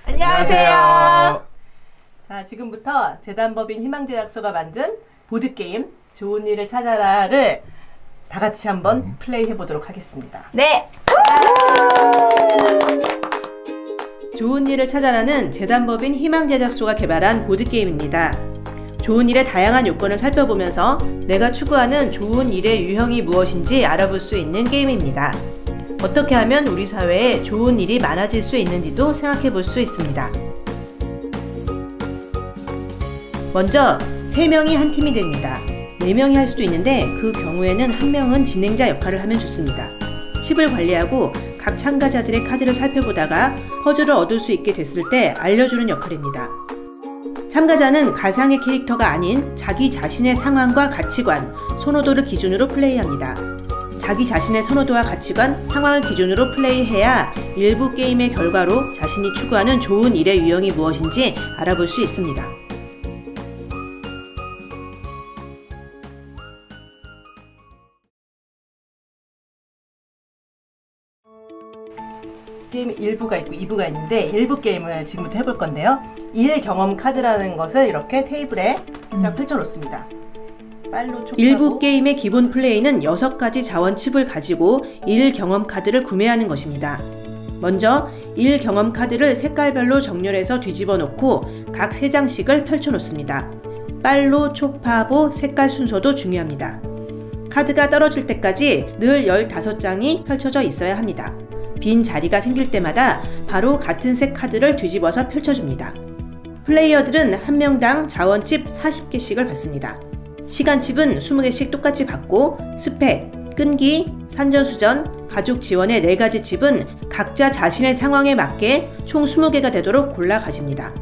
안녕하세요. 자, 지금부터 재단법인 희망제약소가 만든 보드게임 좋은 일을 찾아라를 다 같이 한번 플레이 해보도록 하겠습니다. 네. 좋은 일을 찾아라는 재단법인 희망제작소가 개발한 보드게임입니다. 좋은 일의 다양한 요건을 살펴보면서 내가 추구하는 좋은 일의 유형이 무엇인지 알아볼 수 있는 게임입니다. 어떻게 하면 우리 사회에 좋은 일이 많아질 수 있는지도 생각해 볼 수 있습니다. 먼저 3명이 한 팀이 됩니다. 4명이 할 수도 있는데 그 경우에는 한 명은 진행자 역할을 하면 좋습니다. 칩을 관리하고 각 참가자들의 카드를 살펴보다가 퍼즐을 얻을 수 있게 됐을 때 알려주는 역할입니다. 참가자는 가상의 캐릭터가 아닌 자기 자신의 상황과 가치관, 선호도를 기준으로 플레이합니다. 자기 자신의 선호도와 가치관, 상황을 기준으로 플레이해야 일부 게임의 결과로 자신이 추구하는 좋은 일의 유형이 무엇인지 알아볼 수 있습니다. 게임 1부가 있고 2부가 있는데 1부 게임을 지금부터 해볼 건데요. 1 경험 카드라는 것을 이렇게 테이블에 쫙 펼쳐 놓습니다. 1부 게임의 기본 플레이는 6가지 자원 칩을 가지고 1 경험 카드를 구매하는 것입니다. 먼저 1 경험 카드를 색깔별로 정렬해서 뒤집어 놓고 각 3장씩을 펼쳐 놓습니다. 빨로, 초파보, 색깔 순서도 중요합니다. 카드가 떨어질 때까지 늘 15장이 펼쳐져 있어야 합니다. 빈 자리가 생길 때마다 바로 같은 색 카드를 뒤집어서 펼쳐줍니다. 플레이어들은 한 명당 자원칩 40개씩을 받습니다. 시간칩은 20개씩 똑같이 받고 스펙, 끈기, 산전수전, 가족 지원의 4가지 칩은 각자 자신의 상황에 맞게 총 20개가 되도록 골라 가집니다.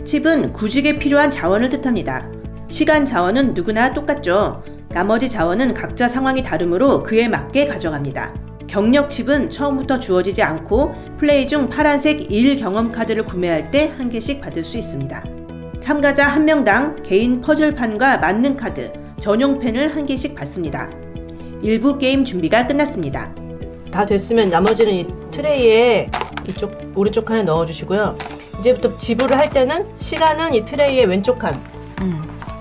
칩은 구직에 필요한 자원을 뜻합니다. 시간 자원은 누구나 똑같죠. 나머지 자원은 각자 상황이 다르므로 그에 맞게 가져갑니다. 경력 칩은 처음부터 주어지지 않고 플레이 중 파란색 1 경험 카드를 구매할 때 1개씩 받을 수 있습니다. 참가자 1명당 개인 퍼즐판과 맞는 카드, 전용 펜을 1개씩 받습니다. 1부 게임 준비가 끝났습니다. 다 됐으면 나머지는 이 트레이에 이쪽 오른쪽 칸에 넣어주시고요. 이제부터 지불을 할 때는 시간은 이 트레이의 왼쪽 칸,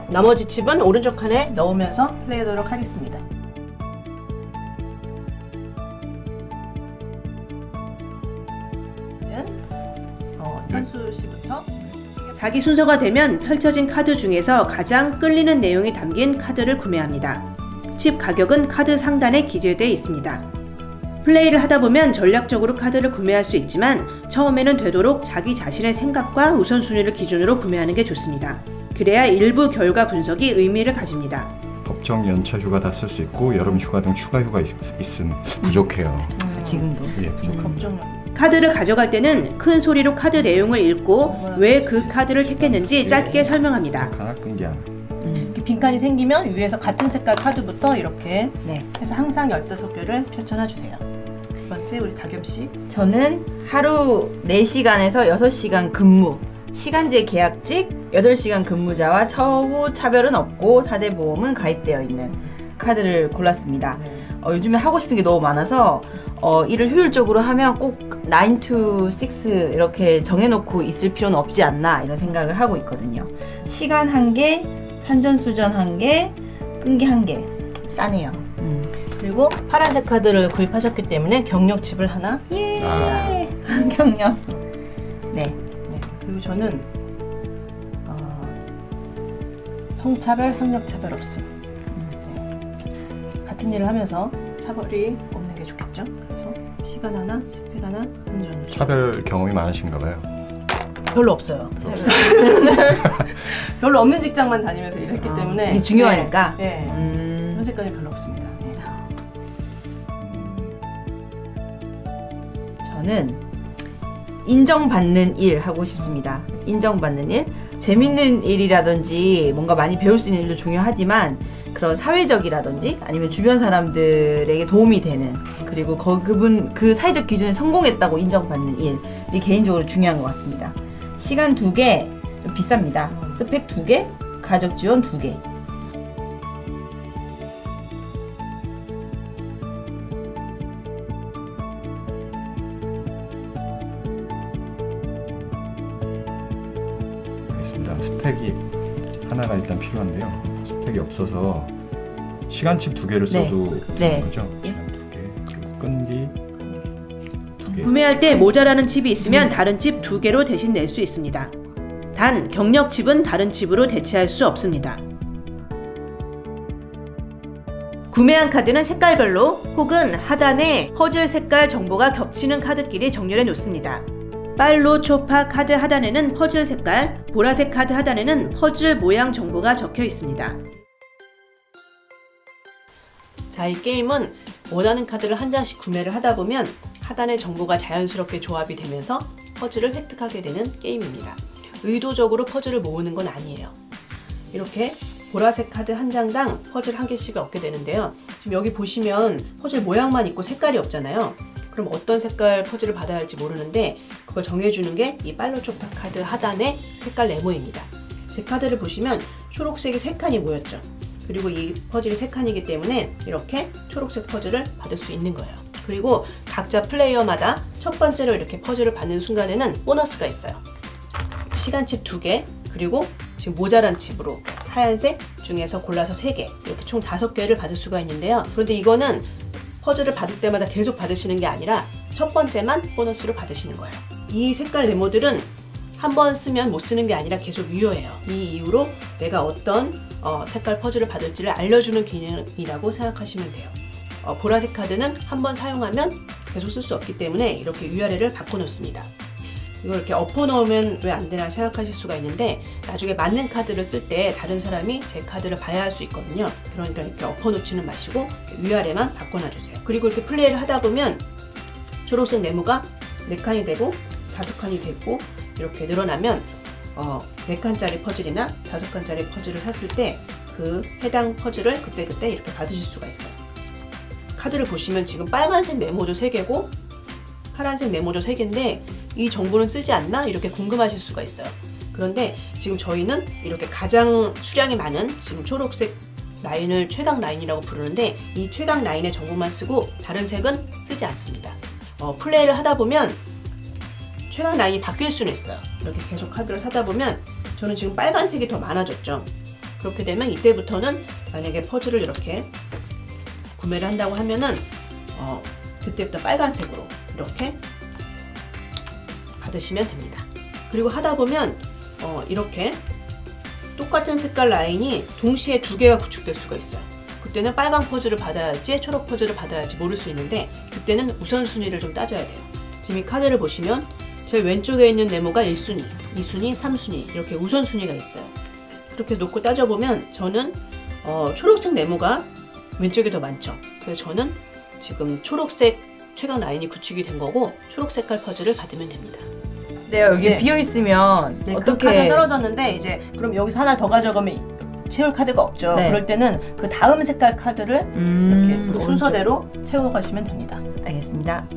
나머지 칩은 오른쪽 칸에 넣으면서 플레이하도록 하겠습니다. 현수 씨부터 자기 순서가 되면 펼쳐진 카드 중에서 가장 끌리는 내용이 담긴 카드를 구매합니다. 칩 가격은 카드 상단에 기재되어 있습니다. 플레이를 하다 보면 전략적으로 카드를 구매할 수 있지만 처음에는 되도록 자기 자신의 생각과 우선순위를 기준으로 구매하는 게 좋습니다. 그래야 일부 결과 분석이 의미를 가집니다. 법정 연차 휴가 다 쓸 수 있고 여름 휴가 등 추가 휴가 있음 부족해요. 지금도? 예, 부족합니다. 카드를 가져갈 때는 큰 소리로 카드 내용을 읽고 왜 그 카드를 택했는지 짧게 설명합니다. 하나 끈기 하나. 이렇게 빈칸이 생기면 위에서 같은 색깔 카드부터 이렇게 해서 항상 15개를 펼쳐놔 주세요. 두 번째 우리 다겸씨. 저는 하루 4시간에서 6시간 근무, 시간제 계약직, 8시간 근무자와 처우 차별은 없고 4대 보험은 가입되어 있는 카드를 골랐습니다. 요즘에 하고 싶은 게 너무 많아서 일을 효율적으로 하면 꼭 9 to 6 이렇게 정해놓고 있을 필요는 없지 않나 이런 생각을 하고 있거든요. 시간 1개, 산전수전 1개, 끈기 1개. 싸네요. 그리고 파란색 카드를 구입하셨기 때문에 경력칩을 하나. 예. 경력. 네. 그리고 저는 성차별, 학력차별 없음. 같은 일을 하면서 차별이 없는 게 좋겠죠. 그래서 시간 하나, 스펙 하나, 운전. 차별 경험이 많으신가 봐요. 별로 없어요. 별로 없는 직장만 다니면서 일했기 때문에 이게 중요하니까. 네. 현재까지 별로 없습니다. 네. 저는 인정받는 일 하고 싶습니다. 인정받는 일, 재밌는 일이라든지 뭔가 많이 배울 수 있는 일도 중요하지만 그런 사회적이라든지 아니면 주변 사람들에게 도움이 되는, 그리고 그분 그 사회적 기준에 성공했다고 인정받는 일이 개인적으로 중요한 것 같습니다. 시간 2개, 좀 비쌉니다. 스펙 2개, 가족 지원 2개. 있습니다. 스펙이 하나가 일단 필요한데요. 스펙이 없어서 시간칩 2개를 써도 되는 거죠? 시간 2개, 그리고 끈기 2개. 구매할 때 모자라는 칩이 있으면 다른 칩 2개로 대신 낼 수 있습니다. 단 경력 칩은 다른 칩으로 대체할 수 없습니다. 구매한 카드는 색깔별로 혹은 하단에 퍼즐 색깔 정보가 겹치는 카드끼리 정렬해 놓습니다. 빨로 초파 카드 하단에는 퍼즐 색깔, 보라색 카드 하단에는 퍼즐 모양 정보가 적혀 있습니다. 자, 이 게임은 원하는 카드를 한 장씩 구매를 하다 보면 하단의 정보가 자연스럽게 조합이 되면서 퍼즐을 획득하게 되는 게임입니다. 의도적으로 퍼즐을 모으는 건 아니에요. 이렇게 보라색 카드 한 장당 퍼즐 한 개씩을 얻게 되는데요. 지금 여기 보시면 퍼즐 모양만 있고 색깔이 없잖아요. 그럼 어떤 색깔 퍼즐을 받아야 할지 모르는데 그걸 정해주는 게 이 빨로 초파 카드 하단의 색깔 네모입니다. 제 카드를 보시면 초록색이 3칸이 모였죠. 그리고 이 퍼즐이 3칸이기 때문에 이렇게 초록색 퍼즐을 받을 수 있는 거예요. 그리고 각자 플레이어마다 첫 번째로 이렇게 퍼즐을 받는 순간에는 보너스가 있어요. 시간칩 2개, 그리고 지금 모자란 칩으로 하얀색 중에서 골라서 3개, 이렇게 총 5개를 받을 수가 있는데요. 그런데 이거는 퍼즐을 받을 때마다 계속 받으시는 게 아니라 첫 번째만 보너스로 받으시는 거예요. 이 색깔 네모들은 한 번 쓰면 못 쓰는 게 아니라 계속 유효해요. 이 이후로 내가 어떤 색깔 퍼즐을 받을지를 알려주는 기능이라고 생각하시면 돼요. 보라색 카드는 한 번 사용하면 계속 쓸 수 없기 때문에 이렇게 위아래를 바꿔놓습니다. 이걸 이렇게 엎어놓으면 왜 안 되나 생각하실 수가 있는데 나중에 맞는 카드를 쓸 때 다른 사람이 제 카드를 봐야 할 수 있거든요. 그러니까 이렇게 엎어놓지는 마시고 위아래만 바꿔놔주세요. 그리고 이렇게 플레이를 하다 보면 초록색 네모가 4칸이 되고 5칸이 되고 이렇게 늘어나면 4칸짜리 퍼즐이나 5칸짜리 퍼즐을 샀을 때 그 해당 퍼즐을 그때그때 이렇게 받으실 수가 있어요. 카드를 보시면 지금 빨간색 네모도 3개고 파란색 네모도 3개인데 이 정보는 쓰지 않나? 이렇게 궁금하실 수가 있어요. 그런데 지금 저희는 이렇게 가장 수량이 많은 지금 초록색 라인을 최강 라인이라고 부르는데 이 최강 라인의 정보만 쓰고 다른 색은 쓰지 않습니다. 플레이를 하다 보면 최강 라인이 바뀔 수는 있어요. 이렇게 계속 카드를 사다 보면 저는 지금 빨간색이 더 많아졌죠. 그렇게 되면 이때부터는 만약에 퍼즐을 이렇게 구매를 한다고 하면은 그때부터 빨간색으로 이렇게 받으시면 됩니다. 그리고 하다 보면 이렇게 똑같은 색깔 라인이 동시에 2개가 구축될 수가 있어요. 그때는 빨간 퍼즐을 받아야 할지 초록 퍼즐을 받아야 할지 모를 수 있는데 그때는 우선순위를 좀 따져야 돼요. 지금 이 카드를 보시면 제 왼쪽에 있는 네모가 1순위, 2순위, 3순위 이렇게 우선순위가 있어요. 이렇게 놓고 따져보면 저는 초록색 네모가 왼쪽에 더 많죠. 그래서 저는 지금 초록색 최강 라인이 구축이 된 거고 초록 색깔 퍼즐을 받으면 됩니다. 네, 여기 비어 있으면 네, 어떻게 그 카드 떨어졌는데 이제 그럼 여기서 하나 더 가져가면 채울 카드가 없죠. 네. 그럴 때는 그 다음 색깔 카드를 이렇게 그 순서대로 채워가시면 됩니다. 알겠습니다.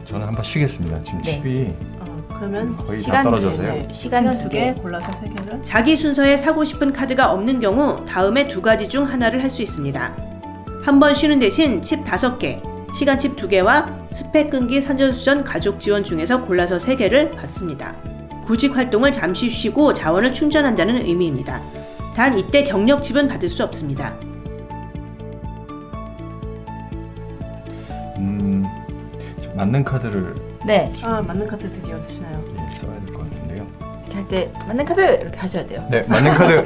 저는 한번 쉬겠습니다. 지금 네. 칩이 그러면 거의 다 시간 떨어져서요. 네, 시간 시간 2개 골라서 3개를 자기 순서에 사고 싶은 카드가 없는 경우 다음에 2가지 중 하나를 할 수 있습니다. 한 번 쉬는 대신 칩 5개, 시간칩 2개와 스펙 끈기 산전수전 가족 지원 중에서 골라서 3개를 받습니다. 구직 활동을 잠시 쉬고 자원을 충전한다는 의미입니다. 단 이때 경력칩은 받을 수 없습니다. 맞는 카드를 네, 맞는 카드 드디어 쓰시나요? 써야 될 것 같은데요. 이렇게 할 때 맞는 카드 이렇게 하셔야 돼요. 네, 맞는 카드.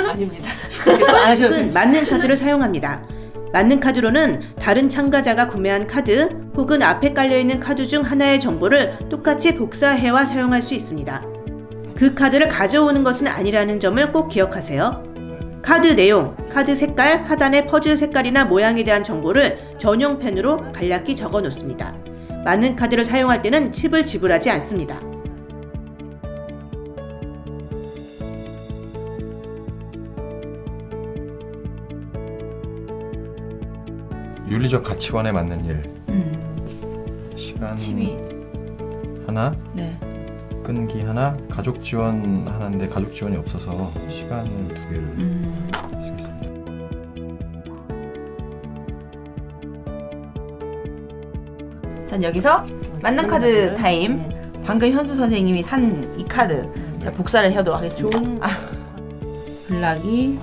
아닙니다. 안 하셔도 돼요. 맞는 카드를 사용합니다. 맞는 카드로는 다른 참가자가 구매한 카드 혹은 앞에 깔려있는 카드 중 하나의 정보를 똑같이 복사해와 사용할 수 있습니다. 그 카드를 가져오는 것은 아니라는 점을 꼭 기억하세요. 카드 내용, 카드 색깔, 하단의 퍼즐 색깔이나 모양에 대한 정보를 전용 펜으로 간략히 적어 놓습니다. 맞는 카드를 사용할 때는 칩을 지불하지 않습니다. 윤리적 가치관에 맞는 일. 시간 칩이 하나, 네. 끈기 하나, 가족 지원 하나인데 가족 지원이 없어서 시간을 2개를 쓰겠습니다. 전 여기서 만난 카드 타임. 방금 현수 선생님이 산 이 카드 자, 복사를 해오도록 하겠습니다. 블락이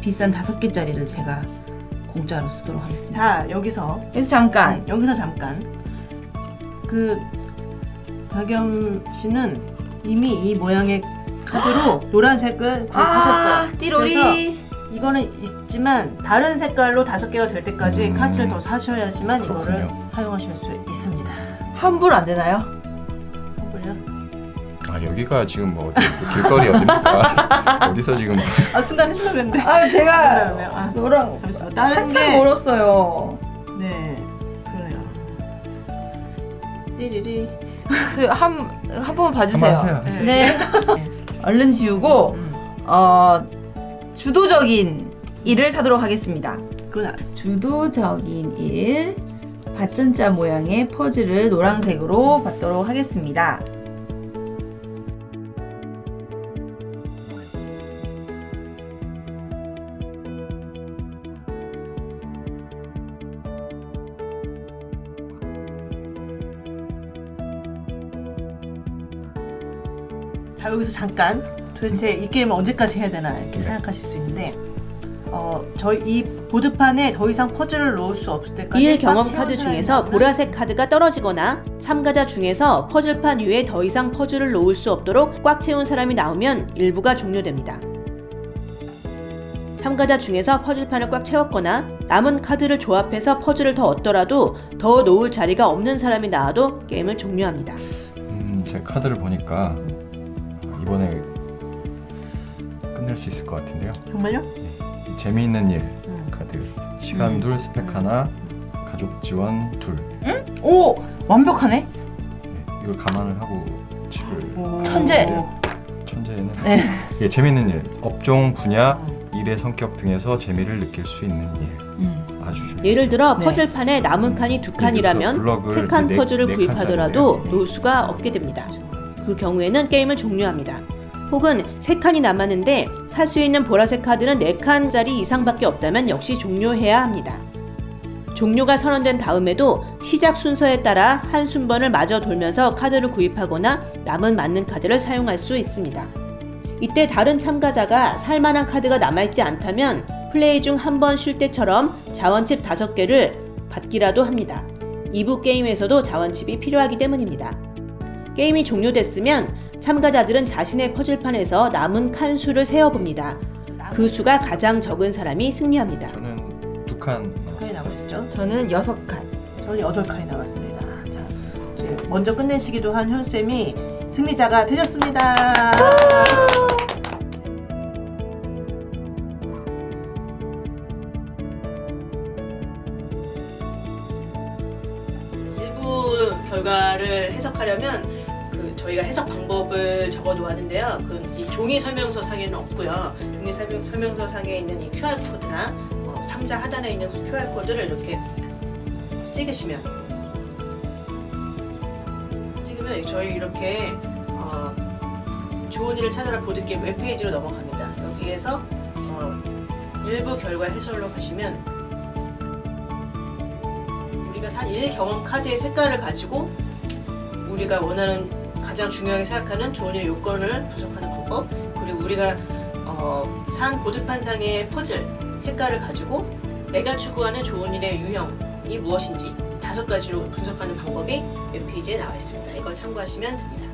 비싼 5개짜리를 제가 공짜로 쓰도록 하겠습니다. 자, 여기서 잠깐 그 덕염 씨는 이미 이 모양의 카드로 노란색을 구입하셨어요. 띠로리. 그래서 이거는 있지만 다른 색깔로 5개가 될 때까지 카드를 더 사셔야지만 이거를 그렇군요. 사용하실 수 있습니다. 환불 안 되나요? 환불요? 아 여기가 지금 뭐 어디 길거리 어딥니까? 어디서 지금 아 순간 해주려고 했는데. 제가 너랑 잠시만, 다른 한참 게- 멀었어요. 네, 그래요. 띠리리. 저희 한 번만 봐주세요. 한번 하세요. 네. 얼른 지우고 주도적인 일을 사도록 하겠습니다. 그건 주도적인 일 밭전자 모양의 퍼즐을 노란색으로 받도록 하겠습니다. 자, 여기서 잠깐 도대체 이 게임을 언제까지 해야 되나 이렇게 생각하실 수 있는데 저희 이 보드판에 더 이상 퍼즐을 놓을 수 없을 때까지 2일 경험 카드 중에서 보라색 카드가 떨어지거나 참가자 중에서 퍼즐판 위에 더 이상 퍼즐을 놓을 수 없도록 꽉 채운 사람이 나오면 일부가 종료됩니다. 참가자 중에서 퍼즐판을 꽉 채웠거나 남은 카드를 조합해서 퍼즐을 더 얻더라도 더 놓을 자리가 없는 사람이 나와도 게임을 종료합니다. 제 카드를 보니까 이번에 끝낼 수 있을 것 같은데요. 정말요? 재미있는 일 카드, 시간 둘, 스펙 하나, 가족 지원 둘. 오! 완벽하네? 네, 이걸 감안을 하고 칩을 천재! 천재는 네. 이게 재미있는 일, 업종, 분야, 일의 성격 등에서 재미를 느낄 수 있는 일. 아주 중요해요. 예를 들어 네. 퍼즐판에 남은 칸이 2칸이라면 블럭을 3칸 퍼즐을 네 구입하더라도 칸짜리예요. 놓을 수가 없게 됩니다. 그 경우에는 게임을 종료합니다. 혹은 3칸이 남았는데 살 수 있는 보라색 카드는 4칸짜리 이상밖에 없다면 역시 종료해야 합니다. 종료가 선언된 다음에도 시작 순서에 따라 한 순번을 마저 돌면서 카드를 구입하거나 남은 맞는 카드를 사용할 수 있습니다. 이때 다른 참가자가 살만한 카드가 남아있지 않다면 플레이 중 한 번 쉴 때처럼 자원칩 5개를 받기라도 합니다. 2부 게임에서도 자원칩이 필요하기 때문입니다. 게임이 종료됐으면 참가자들은 자신의 퍼즐판에서 남은 칸 수를 세어봅니다. 그 수가 가장 적은 사람이 승리합니다. 저는 2칸. 남았죠? 저는 6칸. 저는 8칸이 남았습니다. 자, 이제 먼저 끝내시기도 한 현쌤이 승리자가 되셨습니다. 일부 결과를 해석하려면 저희가 해석 방법을 적어 놓았는데요. 이 종이 설명서 상에는 없고요. 종이 설명서 상에 있는 이 QR 코드나 상자 하단에 있는 QR 코드를 이렇게 찍으시면 저희 이렇게 좋은 일을 찾아라 보드게임 웹페이지로 넘어갑니다. 여기에서 일부 결과 해설로 가시면 우리가 산 1 경험 카드의 색깔을 가지고 우리가 원하는 가장 중요하게 생각하는 좋은 일의 요건을 분석하는 방법, 그리고 우리가 산 보드판상의 퍼즐 색깔을 가지고 내가 추구하는 좋은 일의 유형이 무엇인지 5가지로 분석하는 방법이 웹페이지에 나와 있습니다. 이걸 참고하시면 됩니다.